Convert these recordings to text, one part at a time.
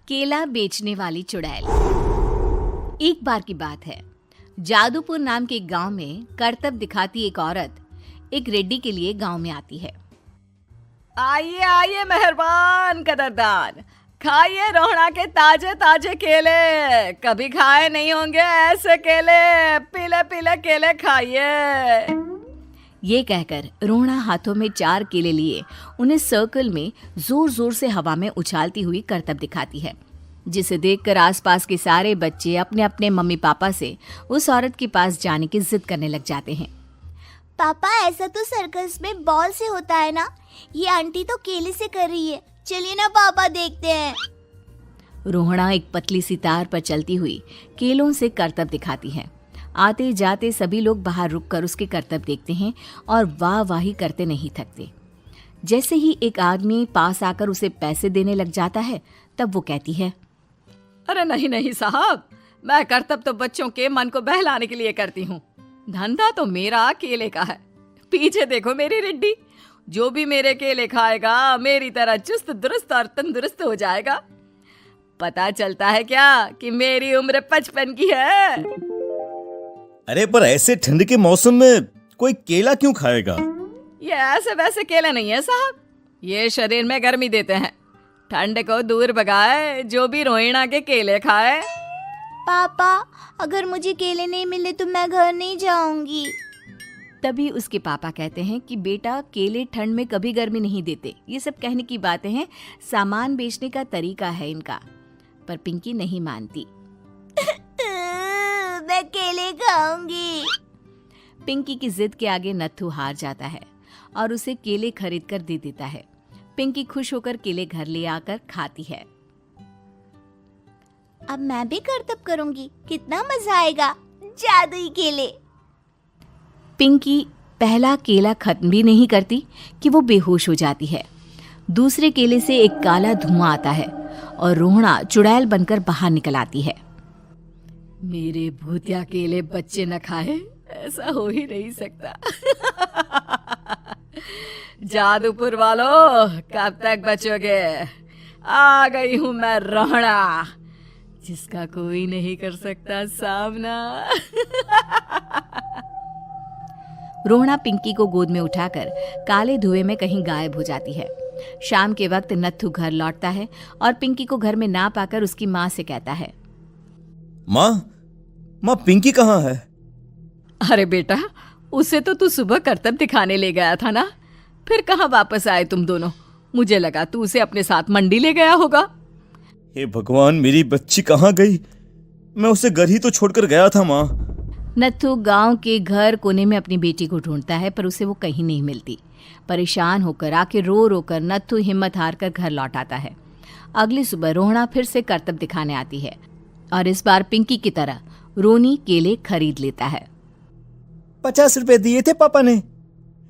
केला बेचने वाली चुड़ैल। एक बार की बात है, जादूपुर नाम के एक गांव में करतब दिखाती एक औरत एक रेड्डी के लिए गांव में आती है। आइए आइए मेहरबान कदरदान, खाइए रोहड़ा के ताजे ताजे केले। कभी खाए नहीं होंगे ऐसे केले, पीले पीले केले खाइए। ये कहकर रोहड़ा हाथों में 4 केले लिए उन्हें सर्कल में जोर जोर से हवा में उछालती हुई करतब दिखाती है, जिसे देखकर आसपास के सारे बच्चे अपने अपने मम्मी पापा से उस औरत के पास जाने की जिद करने लग जाते हैं। पापा, ऐसा तो सर्कस में बॉल से होता है ना, ये आंटी तो केले से कर रही है। चलिए ना पापा, देखते हैं। रोहड़ा एक पतली सी तार पर चलती हुई केलों से करतब दिखाती है। आते जाते सभी लोग बाहर रुककर उसके करतब देखते हैं और वाह वाही करते नहीं थकते। जैसे ही एक आदमी पास आकर उसे पैसे देने लग जाता है, तब वो कहती है, अरे नहीं नहीं साहब, मैं करतब तो बच्चों के मन को बहलाने के लिए करती हूँ। धंधा तो मेरा केले का है। पीछे देखो मेरी रिड्डी, जो भी मेरे केले खाएगा मेरी तरह चुस्त दुरुस्त और तंदुरुस्त हो जाएगा। पता चलता है क्या कि मेरी उम्र 55 की है। अरे पर ऐसे ठंड के मौसम में कोई केला क्यों खाएगा? ये ऐसे वैसे केले नहीं है साहब, ये शरीर में गर्मी देते हैं। ठंड को दूर भगाए जो भी रोहिणा के केले खाए। पापा, अगर मुझे केले नहीं मिले तो मैं घर नहीं जाऊंगी। तभी उसके पापा कहते हैं कि बेटा, केले ठंड में कभी गर्मी नहीं देते। ये सब कहने की बातें हैं, सामान बेचने का तरीका है इनका। पर पिंकी नहीं मानती। मैं केले खाऊंगी। पिंकी की जिद के आगे नत्थू हार जाता है और उसे केले खरीद कर दे देता है। पिंकी खुश होकर केले घर ले आकर खाती है। अब मैं भी करतब करूंगी, कितना मजा आएगा। जादुई केले। पिंकी पहला केला खत्म भी नहीं करती कि वो बेहोश हो जाती है। दूसरे केले से एक काला धुआं आता है और रोहड़ा चुड़ैल बनकर बाहर निकल आती है। मेरे भूतिया केले बच्चे न खाए, ऐसा हो ही नहीं सकता। जादूपुर वालों, कब तक बचोगे? आ गई हूं मैं रोहड़ा, जिसका कोई नहीं कर सकता सामना। रोहड़ा पिंकी को गोद में उठाकर काले धुएं में कहीं गायब हो जाती है। शाम के वक्त नत्थू घर लौटता है और पिंकी को घर में ना पाकर उसकी माँ से कहता है, माँ पिंकी कहाँ है? अरे बेटा, उसे तो तू सुबह करतब दिखाने ले गया था ना, फिर कहाँ वापस आए तुम दोनों? मुझे लगा तू उसे अपने साथ मंडी ले गया होगा। हे भगवान, मेरी बच्ची कहाँ गई? मैं उसे घर ही तो छोड़कर गया था माँ। नत्थू गांव के घर कोने में अपनी बेटी को ढूंढता है, पर उसे वो कहीं नहीं मिलती। परेशान होकर आखिर रो रो कर नत्थू हिम्मत हार कर घर लौट आता है। अगली सुबह रोहड़ा फिर से करतब दिखाने आती है और इस बार पिंकी की तरह रोनी केले खरीद लेता है। 50 रुपए दिए थे पापा ने,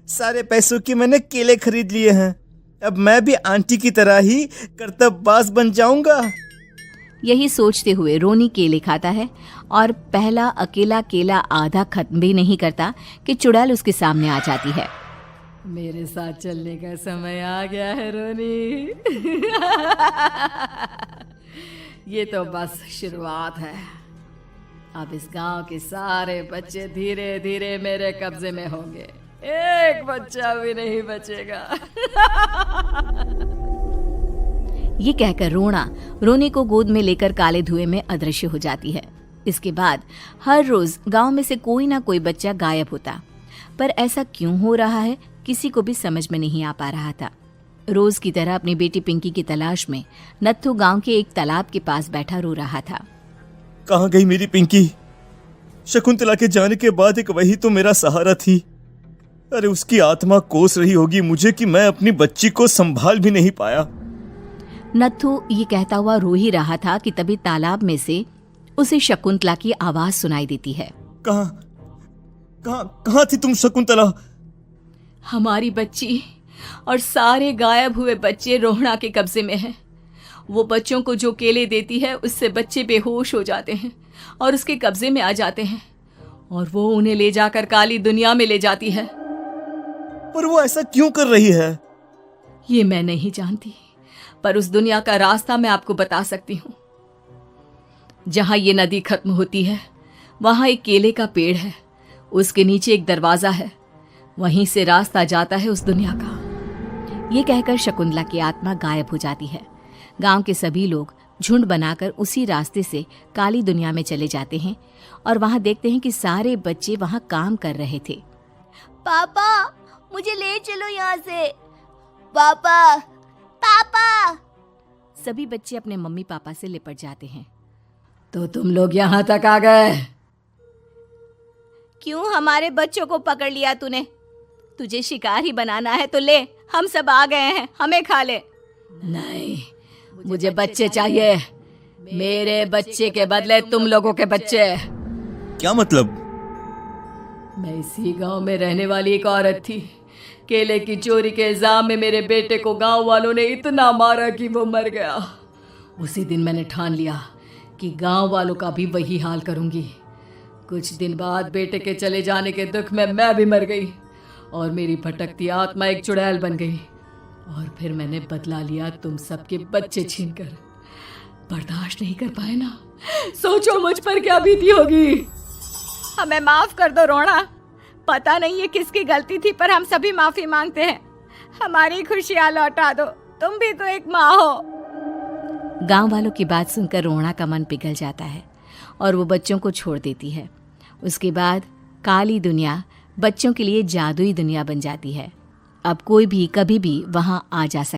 सारे पैसों की मैंने केले खरीद लिए हैं। अब मैं भी आंटी की तरह ही करतबबाज बन जाऊंगा। यही सोचते हुए रोनी केले खाता है और पहला अकेला केला आधा खत्म भी नहीं करता कि चुड़ैल उसके सामने आ जाती है। मेरे साथ चलने का समय आ गया है रोनी। ये तो बस शुरुआत है। अब इस गांव के सारे बच्चे धीरे धीरे मेरे कब्जे में होंगे, एक बच्चा भी नहीं बचेगा। ये कहकर रोनी को गोद में लेकर काले धुएं में अदृश्य हो जाती है। इसके बाद हर रोज गांव में से कोई ना कोई बच्चा गायब होता, पर ऐसा क्यों हो रहा है किसी को भी समझ में नहीं आ पा रहा था। रोज की तरह अपनी बेटी पिंकी की तलाश में नत्थू गांव के एक तालाब के पास बैठा रो रहा था। कहाँ गई मेरी पिंकी? शकुंतला के जाने के बाद एक वही तो मेरा सहारा थी। अरे उसकी आत्मा कोस रही होगी मुझे कि मैं अपनी बच्ची को संभाल भी नहीं पाया। नत्थू ये कहता हुआ रो ही रहा था कि तभी तालाब में से उसे शकुंतला की आवाज सुनाई देती है। कहाँ थी तुम शकुंतला? हमारी बच्ची और सारे गायब हुए बच्चे रोहड़ा के कब्जे में हैं। वो बच्चों को जो केले देती है उससे बच्चे बेहोश हो जाते हैं और उसके कब्जे में आ जाते हैं और वो उन्हें ले जाकर काली दुनिया में ले जाती है। पर वो ऐसा क्यों कर रही है? ये मैं नहीं जानती, पर उस दुनिया का रास्ता मैं आपको बता सकती हूँ। जहां ये नदी खत्म होती है वहां एक केले का पेड़ है, उसके नीचे एक दरवाजा है, वहीं से रास्ता जाता है उस दुनिया का। ये कहकर शकुंतला की आत्मा गायब हो जाती है। गांव के सभी लोग झुंड बनाकर उसी रास्ते से काली दुनिया में चले जाते हैं और वहां देखते हैं कि सारे बच्चे वहां काम कर रहे थे। पापा मुझे ले चलो यहाँ से। पापा पापा। सभी बच्चे अपने मम्मी पापा से लिपट जाते हैं। तो तुम लोग यहाँ तक आ गए? क्यों हमारे बच्चों को पकड़ लिया तूने? तुझे शिकार ही बनाना है तो ले, हम सब आ गए हैं, हमें खा ले। नहीं, मुझे बच्चे चाहिए। मेरे बच्चे के बदले तुम लोगों के बच्चे। क्या मतलब? मैं इसी गांव में रहने वाली एक औरत थी। केले की चोरी के इल्जाम में मेरे बेटे को गांव वालों ने इतना मारा कि वो मर गया। उसी दिन मैंने ठान लिया कि गांव वालों का भी वही हाल करूंगी। कुछ दिन बाद बेटे के चले जाने के दुख में मैं भी मर गई और मेरी भटकती आत्मा एक चुड़ैल बन गई। और फिर मैंने बदला लिया तुम सबके बच्चे छीनकर। बर्दाश्त नहीं कर पाए ना? सोचो मुझ पर क्या बीती होगी। हमें माफ कर दो रोना। पता नहीं ये किसकी गलती थी, पर हम सभी माफी मांगते हैं। हमारी खुशियां लौटा दो, तुम भी तो एक माँ हो। गांव वालों की बात सुनकर रोना का मन पिघल जाता है और वो बच्चों को छोड़ देती है। उसके बाद काली दुनिया बच्चों के लिए जादुई दुनिया बन जाती है। अब कोई भी कभी भी वहां आ जा सकता है।